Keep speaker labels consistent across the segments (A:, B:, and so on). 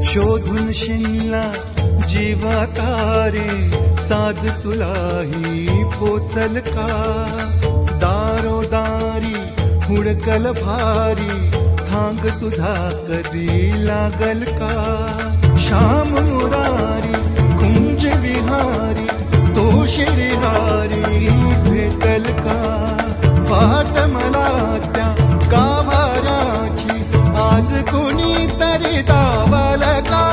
A: शोधून शिनला जीवा तारे, साध तुलाही पोचल का? दारोदारी हुडकल भारी, थांग तुझा कधी लागल का? श्याम मुरारी कुंज विहारी, तो श्रीहारी भेटल का? वाट मला त्या गाभाराची, आज कोणी तरी दावाल का?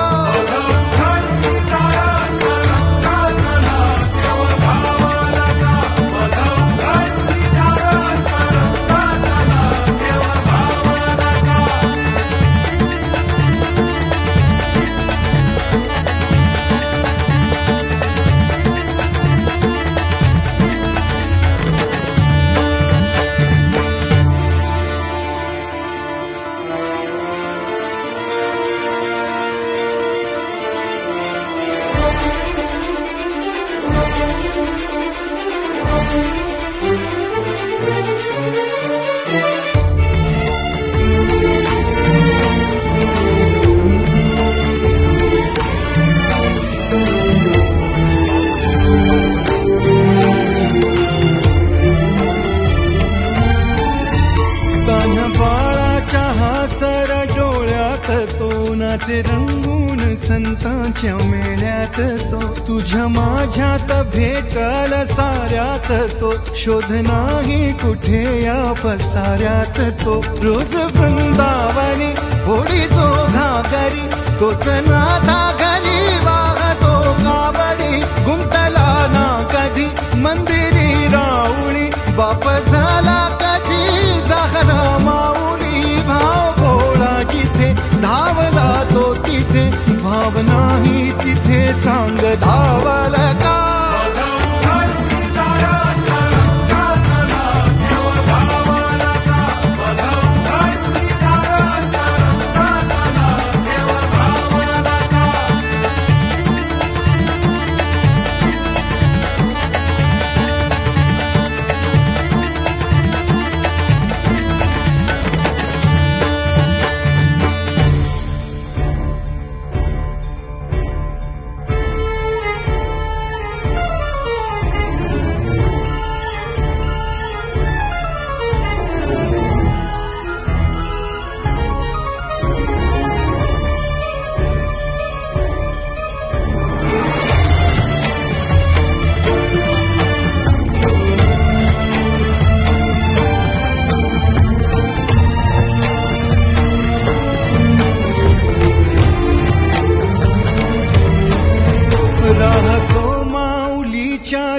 A: तोनाचे रंगून संतांच्या मेळ्यात तो, तुझ्या माझ्यात भेटल साऱ्यात तो, शोध नाही कुठे या पसाऱ्यात तो. रोज वृंदावनी होडी जो घागरी, तोच नाथा घरी वाहतो कावडी. गुंतला ना कधी मंदिरी राऊळी, बाप झाला कधी जाहरा माऊली. भाव भोळा जिथे धावला तो तिथे, भाव नाही तिथे सांग धावल का?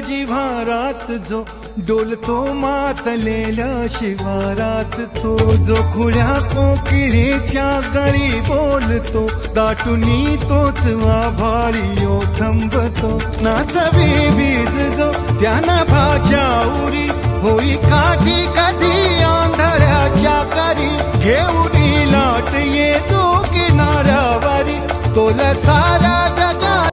A: जिव्हारात जो डोलतो मातलेल्या शिवारात, तो जो खुल्या कोकिळेच्या गळी बोलतो, दाटुनी तोच आभाळी थांबतो. नाचवी वीज जो त्याना भाच्या उरी, होई काठी कधी आंधळ्याच्या करी. घेऊन लाट ये जो किनाऱ्यावरी, तोल सारा